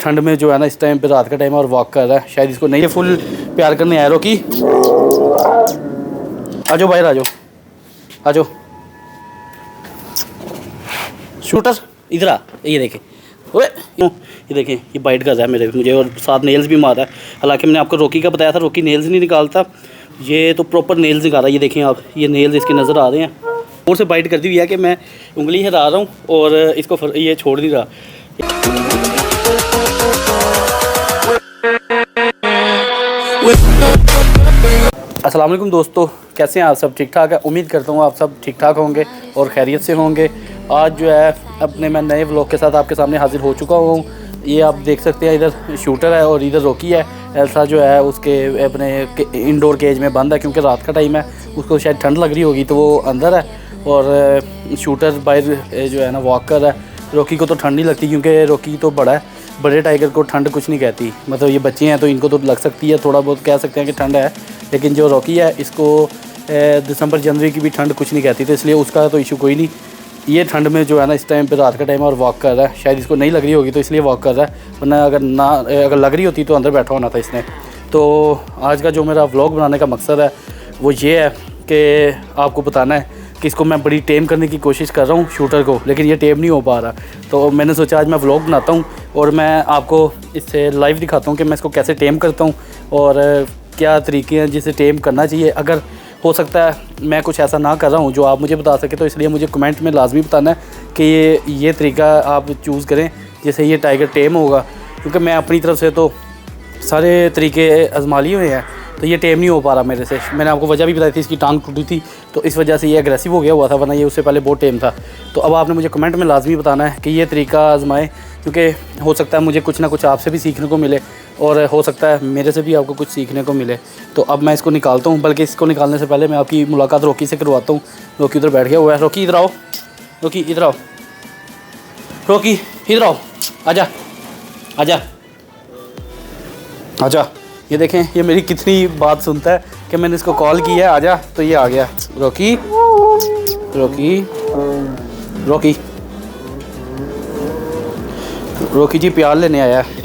ठंड में जो है ना, इस टाइम पे रात का टाइम है और वॉक कर रहा है। शायद इसको नहीं, फुल प्यार करने आया। रोकी आ जाओ बाहर, आ जाओ, आ जाओ। शूटर इधर आ, ये देखें, ओए ये देखें, ये बाइट कर रहा है मेरे मुझे, और साथ नेल्स भी मारा है। हालांकि मैंने आपको रॉकी का बताया था, रॉकी नेल्स नहीं निकालता, ये तो प्रॉपर नेल्स निकाल रहा है। ये देखें आप, ये नेल्स इसके नज़र आ रहे हैं। और से बाइट कर दी हुई है कि मैं उंगली हिला रहा हूँ और इसको ये छोड़ नहीं रहा। अस्सलाम वालेकुम दोस्तों, कैसे हैं आप सब? ठीक ठाक है, उम्मीद करता हूँ आप सब ठीक ठाक होंगे और खैरियत से होंगे। आज जो है अपने मैं नए व्लॉग के साथ आपके सामने हाजिर हो चुका हूँ। ये आप देख सकते हैं, इधर शूटर है और इधर रॉकी है। एल्सा जो है उसके अपने इंडोर केज में बंद है, क्योंकि रात का टाइम है, उसको शायद ठंड लग रही होगी तो वो अंदर है, और शूटर बाहर जो है ना वॉक कर रहा है। रॉकी को तो ठंड नहीं लगती, क्योंकि रॉकी तो बड़ा है, बड़े टाइगर को ठंड कुछ नहीं कहती। मतलब ये बच्चे हैं तो इनको तो लग सकती है, थोड़ा बहुत कह सकते हैं कि ठंड है, लेकिन जो रॉकी है इसको दिसंबर जनवरी की भी ठंड कुछ नहीं कहती, तो इसलिए उसका तो इशू कोई नहीं। ये ठंड में जो है ना, इस टाइम पे रात का टाइम है और वॉक कर रहा है। शायद इसको नहीं लग रही होगी तो इसलिए वॉक कर रहा है, वरना अगर लग रही होती तो अंदर बैठा होना था इसने। तो आज का जो मेरा व्लॉग बनाने का मकसद है वो ये है कि आपको बताना है कि इसको मैं बड़ी टेम करने की कोशिश कर रहा हूँ शूटर को, लेकिन ये टेम नहीं हो पा रहा। तो मैंने सोचा आज मैं व्लॉग बनाता हूँ और मैं आपको इससे लाइव दिखाता हूँ कि मैं इसको कैसे टेम करता हूँ और क्या तरीके हैं जिसे टेम करना चाहिए। अगर हो सकता है मैं कुछ ऐसा ना कर रहा हूँ जो आप मुझे बता सके, तो इसलिए मुझे कमेंट में लाजमी बताना है कि ये तरीका आप चूज़ करें जिससे ये टाइगर टेम होगा। क्योंकि मैं अपनी तरफ से तो सारे तरीके आजमा लिए हुए हैं, तो ये टेम नहीं हो पा रहा मेरे से। मैंने आपको वजह भी बताई थी, इसकी टांग टूटी थी, तो इस वजह से ये एग्रेसिव हो गया हुआ था, वरना ये उससे पहले बहुत टेम था। तो अब आपने मुझे कमेंट में लाजमी बताना है कि ये तरीका आजमाएं, क्योंकि हो सकता है मुझे कुछ ना कुछ आपसे भी सीखने को मिले और हो सकता है मेरे से भी आपको कुछ सीखने को मिले। तो अब मैं इसको निकालता हूँ, बल्कि इसको निकालने से पहले मैं आपकी मुलाकात रॉकी से करवाता हूँ। रॉकी उधर बैठ गया हुआ है। रॉकी इधर आओ, रॉकी इधर आओ, रॉकी इधर आओ, आजा आजा आजा। ये देखें, ये मेरी कितनी बात सुनता है कि मैंने इसको कॉल किया है आजा तो ये आ गया। रॉकी रॉकी रॉकी रॉकी जी प्यार लेने आया है।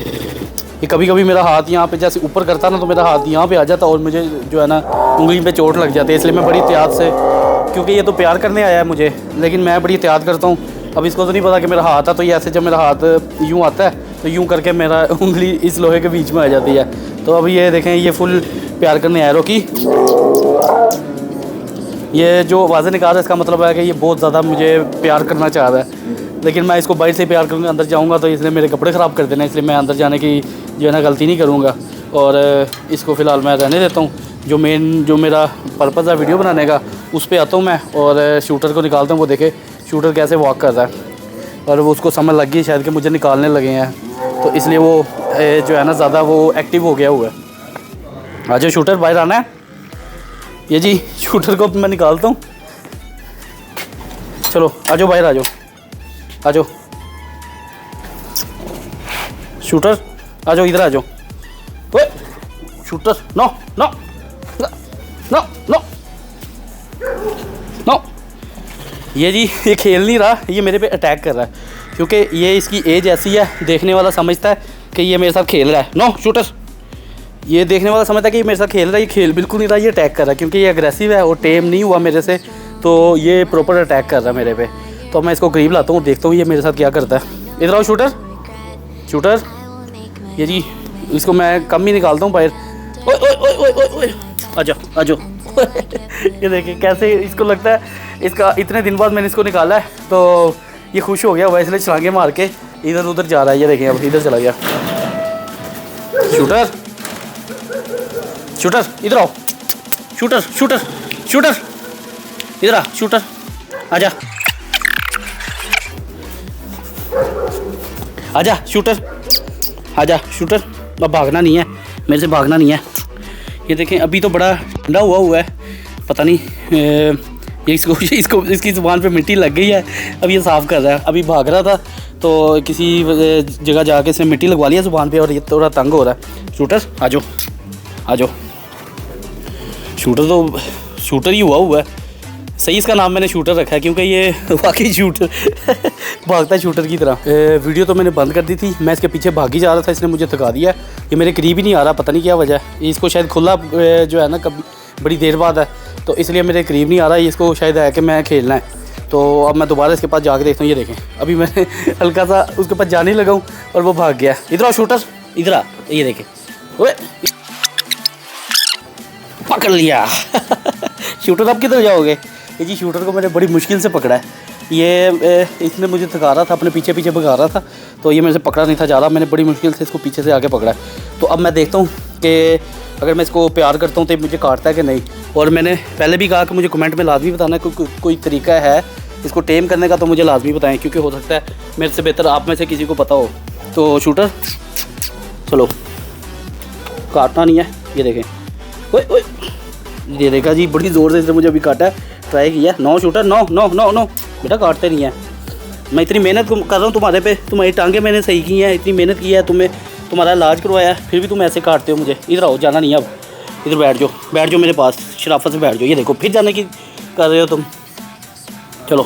ये कभी कभी मेरा हाथ यहाँ पे जैसे ऊपर करता ना, तो मेरा हाथ यहाँ पे आ जाता और मुझे जो है ना उंगली पे चोट लग जाती है, इसलिए मैं बड़ी एहतियात से, क्योंकि ये तो प्यार करने आया है मुझे, लेकिन मैं बड़ी एहतियात करता हूँ। अब इसको तो नहीं पता कि मेरा हाथ है, तो ये ऐसे जब मेरा हाथ यूँ आता है तो यूँ करके मेरा उंगली इस लोहे के बीच में आ जाती है। तो अभी ये देखें, ये फुल प्यार करने आया रॉकी। ये जो आवाज़ें निकाल रहा है इसका मतलब है कि ये बहुत ज़्यादा मुझे प्यार करना चाह रहा है, लेकिन मैं इसको बाहर से प्यार करूँगा, अंदर जाऊँगा तो इसने मेरे कपड़े ख़राब कर देने, इसलिए मैं अंदर जाने की जो है ना गलती नहीं करूँगा और इसको फ़िलहाल मैं रहने देता हूँ। जो मेरा पर्पज़ है वीडियो बनाने का, उस पर आता हूँ मैं और शूटर को निकालता हूँ। वो देखे शूटर कैसे वॉक कर रहा है, और वो उसको समझ लग गई शायद कि मुझे निकालने लगे हैं, तो इसलिए वो जो है ना ज़्यादा वो एक्टिव हो गया हुआ है। आ जाओ शूटर, बाहर आना है। ये जी शूटर को मैं निकालता हूँ, चलो आ जाओ बाहर, आ जाओ आ जाओ शूटर, आ जाओ इधर आ जाओ। ओए shooter, no no no no no. ये जी ये खेल नहीं रहा, ये मेरे पे अटैक कर रहा है, क्योंकि ये इसकी एज ऐसी है, देखने वाला समझता है कि ये मेरे साथ खेल रहा है। नो शूटर, ये देखने वाला समझता है कि ये मेरे साथ खेल रहा है, ये खेल बिल्कुल नहीं रहा, ये अटैक कर रहा है, क्योंकि ये अग्रेसिव है और टेम नहीं हुआ मेरे से, तो ये प्रॉपर अटैक कर रहा है मेरे पे। तो मैं इसको करीब लाता हूँ, देखता हूँ ये मेरे साथ क्या करता है। इधर आओ शूटर, शूटर, ये जी इसको मैं कम ही निकालता हूँ बाहर। ओए ओए ओए ओए ओए ओए, आ जाओ आ जाओ। ये देखिए कैसे इसको लगता है, इसका इतने दिन बाद मैंने इसको निकाला है तो ये खुश हो गया हुआ, इसलिए छलांगे मार के इधर उधर जा रहा है। ये देखिए अब इधर चला गया। शूटर शूटर इधर आओ, शूटर शूटर शूटर इधर आ, शूटर आजा आजा शूटर, आजा शूटर, अब भागना नहीं है मेरे से, भागना नहीं है। ये देखें अभी तो बड़ा ठंडा हुआ है, पता नहीं इसको इसकी ज़ुबान पे मिट्टी लग गई है, अब ये साफ़ कर रहा है। अभी भाग रहा था तो किसी जगह जाके इसने मिट्टी लगवा लिया ज़ुबान पे और ये थोड़ा तंग हो रहा है। शूटर आ जाओ आ जाओ, शूटर तो शूटर ही हुआ है, सही इसका नाम मैंने शूटर रखा है क्योंकि ये वाकई शूटर भागता है शूटर की तरह। वीडियो तो मैंने बंद कर दी थी, मैं इसके पीछे भागी जा रहा था, इसने मुझे थका दिया। ये मेरे करीब ही नहीं आ रहा, पता नहीं क्या वजह है। इसको शायद खुला जो है ना कभी बड़ी देर बाद है, तो इसलिए मेरे करीब नहीं आ रहा। इसको शायद है कि मैं खेलना है। तो अब मैं दोबारा इसके पास जाके देखता हूँ। ये देखें, अभी मैंने हल्का सा उसके पास जाने लगा हूँ और वो भाग गया। इधर आओ शूटर, इधर आ। ये देखें, ओए पकड़ लिया। शूटर अब किधर जाओगे? ये जी शूटर को मैंने बड़ी मुश्किल से पकड़ा है। ये इसने मुझे थका रहा था, अपने पीछे पीछे भगा रहा था, तो ये मेरे से पकड़ा नहीं था जा रहा। मैंने बड़ी मुश्किल से इसको पीछे से आके पकड़ा है। तो अब मैं देखता हूँ कि अगर मैं इसको प्यार करता हूँ तो मुझे काटता है कि नहीं। और मैंने पहले भी कहा कि मुझे कमेंट में लाजमी बताना कोई तरीका है इसको टेम करने का, तो मुझे लाजमी बताएं, क्योंकि हो सकता है मेरे से बेहतर आप में से किसी को पता हो। तो शूटर चलो, काटना नहीं है। ये देखें, ओए ओए, ये देखा जी, बड़ी ज़ोर से इसने मुझे अभी काटा है, ट्राई किया। No shooter, no no no no, बेटा काटते नहीं है। मैं इतनी मेहनत कर रहा हूँ तुम्हारे पे, तुम्हारी टांगें मैंने सही की हैं, इतनी मेहनत की है, तुम्हारा इलाज करवाया है, फिर भी तुम ऐसे काटते हो मुझे। इधर आओ, जाना नहीं है अब, इधर बैठ जाओ मेरे पास, शराफत से बैठ जाओ। ये देखो फिर जाने की कर रहे हो तुम। चलो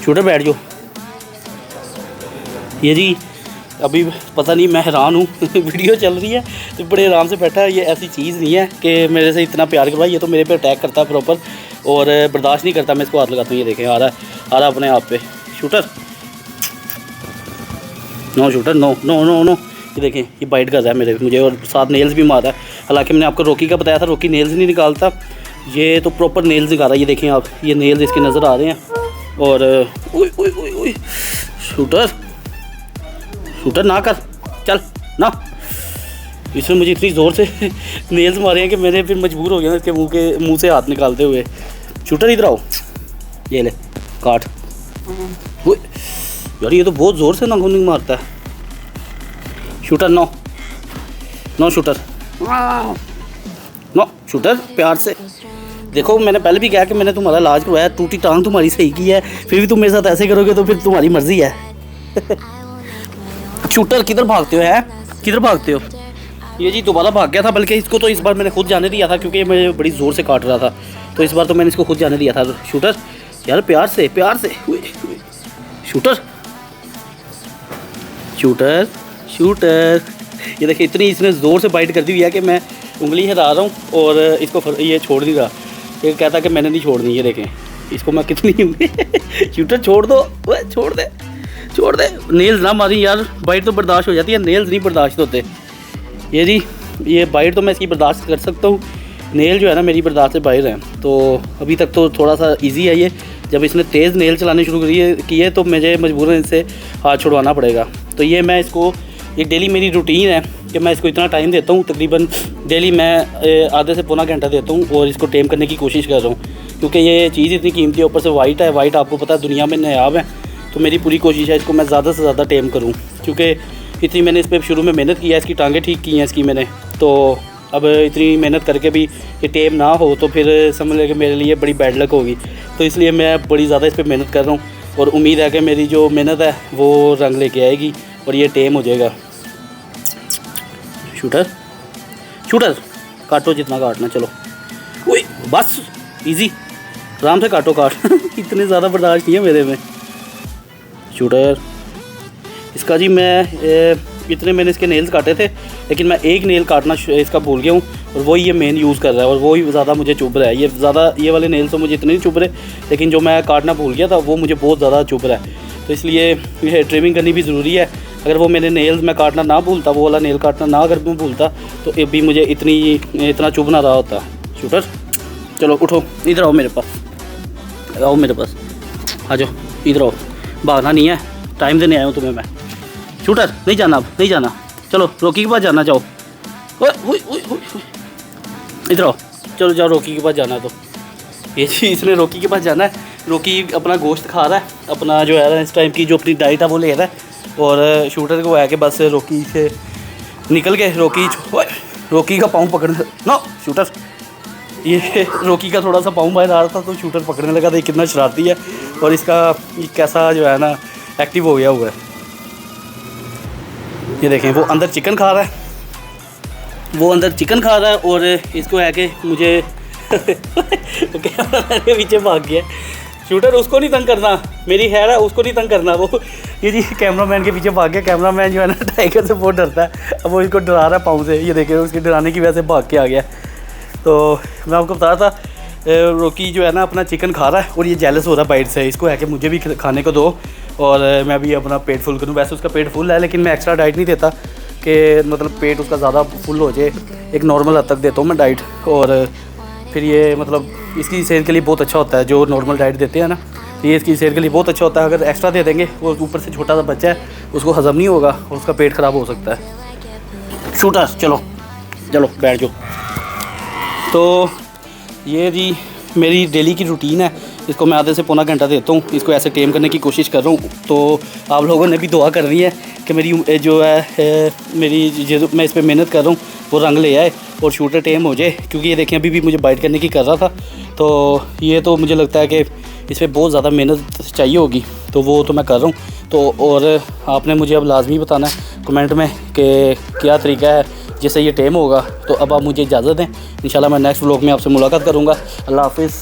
शूटर बैठ जाओ। ये जी अभी पता नहीं, मैं हैरान हूँ। वीडियो चल रही है तो बड़े आराम से बैठा है। ये ऐसी चीज़ नहीं है कि मेरे से इतना प्यार करवाए, ये तो मेरे पे अटैक करता है प्रॉपर, और बर्दाश्त नहीं करता मैं इसको हाथ लगाता हूँ। ये देखें, आ रहा अपने आप पे। Shooter no, shooter no no no no. ये देखें, ये बाइट कर रहा है मुझे, और साथ नेल्स भी मारा है। हालांकि मैंने आपको रॉकी का बताया था, रॉकी नेल्स नहीं निकालता, ये तो प्रॉपर नेल्स निकाल रहा है। ये देखें आप, ये नेल्स इसके नज़र आ रहे हैं। और ओए शूटर ना कर, चल ना। इसने मुझे इतनी ज़ोर से नेल्स मारे हैं कि मैंने फिर मजबूर हो गया इसके मुंह से हाथ निकालते हुए। शूटर इधर आओ, ये ले काट। यार ये तो बहुत ज़ोर से नाखून मारता है। Shooter no no, shooter no, shooter प्यार से। देखो मैंने पहले भी कहा कि मैंने तुम्हारा इलाज करवाया, टूटी टांग तुम्हारी सही की है, फिर भी तुम मेरे साथ ऐसे करोगे तो फिर तुम्हारी मर्ज़ी है। शूटर किधर भागते हो, है किधर भागते हो? ये जी दोबारा भाग गया था, बल्कि इसको तो इस बार मैंने खुद जाने दिया था क्योंकि ये मुझे बड़ी ज़ोर से काट रहा था, तो इस बार तो मैंने इसको खुद जाने दिया था। शूटर यार प्यार से शूटर शूटर शूटर। ये देखिए, इतनी इसने ज़ोर से बाइट कर दी हुई है कि मैं उंगली हिला रहा हूँ और इसको ये छोड़ नहीं रहा। ये कहता कि मैंने नहीं छोड़नी। ये देखें इसको मैं कितनी शूटर छोड़ दो, छोड़ दे। नेल्स ना मारी यार, बाइट तो बर्दाश्त हो जाती है, नेल्स नहीं बर्दाश्त होते। ये जी ये बाइट तो मैं इसकी बर्दाश्त कर सकता हूँ, नेल जो है ना मेरी बर्दाश्त से बाहर हैं। तो अभी तक तो थोड़ा सा इजी है ये, जब इसने तेज़ नेल चलाने शुरू किए तो मुझे मजबूरन इससे हाथ छुड़वाना पड़ेगा। तो ये मैं इसको, ये डेली मेरी रूटीन है कि मैं इसको इतना टाइम देता हूँ, तकरीबन डेली मैं आधे से पौना घंटा देता हूँ और इसको टेम करने की कोशिश कर रहा हूँ, क्योंकि ये चीज़ इतनी कीमती है, ऊपर से वाइट है। वाइट आपको पता है दुनिया में नायाब है, तो मेरी पूरी कोशिश है इसको मैं ज़्यादा से ज़्यादा टेम करूँ, क्योंकि इतनी मैंने इस पर शुरू में मेहनत की है, इसकी टांगें ठीक की हैं इसकी मैंने। तो अब इतनी मेहनत करके भी ये टेम ना हो तो फिर समझ लें कि मेरे लिए बड़ी बैड लक होगी। तो इसलिए मैं बड़ी ज़्यादा इस पर मेहनत कर रहा हूँ और उम्मीद है कि मेरी जो मेहनत है वो रंग लेके आएगी और ये टेम हो जाएगा। शूटर काटो जितना काटना, चलो ओए बस इजी, आराम से काटो काट। इतने ज़्यादा बर्दाश्त नहीं है मेरे में। शूटर इसका जी मैं इतने मैंने इसके नेल्स काटे थे, लेकिन मैं एक नेल काटना इसका भूल गया हूँ और वही ये मेन यूज़ कर रहा है और वही ज़्यादा मुझे चुभ रहा है। ये वाले नेल्स तो मुझे इतने नहीं चुभ रहे, लेकिन जो मैं काटना भूल गया था वो मुझे बहुत ज़्यादा चुभ रहा है। तो इसलिए ये ट्रिमिंग करनी भी ज़रूरी है। अगर वो मैंने नेल्स मैं काटना ना भूलता, वो वाला नेल काटना ना अगर मैं भूलता तो अभी मुझे इतना चुभ ना रहा होता। शूटर चलो उठो, इधर आओ मेरे पास, आ जाओ, इधर आओ, भागना नहीं है, टाइम देने आया हूँ तुम्हें मैं। शूटर नहीं जाना, अब नहीं जाना, चलो रॉकी के पास जाना, जाओ इधर आओ, चलो जाओ रॉकी के पास जाना। तो ये जी इसने रॉकी के पास जाना है। रॉकी अपना गोश्त खा रहा है, अपना जो है इस टाइम की जो अपनी डाइट है वो ले रहा है, और शूटर को आया कि बस रॉकी से निकल के रॉकी का पाँव पकड़ नो। शूटर ये रॉकी का थोड़ा सा पाँव बाहर आ रहा था तो शूटर पकड़ने लगा था। कितना शरारती है और इसका कैसा जो है ना एक्टिव हो गया हुआ है। ये देखें वो अंदर चिकन खा रहा है, और इसको है कि मुझे कैमरा मैन के पीछे भाग गया। शूटर उसको नहीं तंग करना, मेरी खैर है, उसको नहीं तंग करना। वो ये जी कैमरा मैन के पीछे भाग गया। कैमरा मैन जो है ना टाइगर से बहुत डरता है। अब वो इसको डरा रहा है पाँव से, ये देखे उसके डराने की वजह से भाग के आ गया। तो मैं आपको बता रहा था रॉकी जो है ना अपना चिकन खा रहा है और ये जेलस हो रहा है बाइट से। इसको है कि मुझे भी खाने को दो और मैं भी अपना पेट फुल करूँ। वैसे उसका पेट फुल है लेकिन मैं एक्स्ट्रा डाइट नहीं देता कि मतलब पेट उसका ज़्यादा फुल हो जाए। एक नॉर्मल हद तक देता हूँ मैं डाइट। और फिर ये मतलब इसकी सेहत के लिए बहुत अच्छा होता है जो नॉर्मल डाइट देते हैं ना, ये इसकी सेहत के लिए बहुत अच्छा होता है। अगर एक्स्ट्रा दे देंगे, वो ऊपर से छोटा सा बच्चा है, उसको हज़म नहीं होगा और उसका पेट ख़राब हो सकता है। शूटर चलो चलो बैठ जाओ। तो ये जी मेरी डेली की रूटीन है। इसको मैं आधे से पौना घंटा देता हूँ, इसको ऐसे टेम करने की कोशिश कर रहा हूँ। तो आप लोगों ने भी दुआ करनी है कि मेरी जो है मेरी जो मैं इस पर मेहनत कर रहा हूँ वो रंग ले आए और शूटर टेम हो जाए। क्योंकि ये देखें अभी भी मुझे बाइट करने की कर रहा था। तो ये तो मुझे लगता है कि इस पर बहुत ज़्यादा मेहनत चाहिए होगी, तो वो तो मैं कर रहा हूँ। तो और आपने मुझे अब लाजमी बताना है कमेंट में कि क्या तरीका है जिससे ये टेम होगा। तो अब आप मुझे इजाज़त दें, इंशाल्लाह मैं नेक्स्ट व्लॉग में आपसे मुलाकात करूँगा। अल्लाह हाफ़िज़।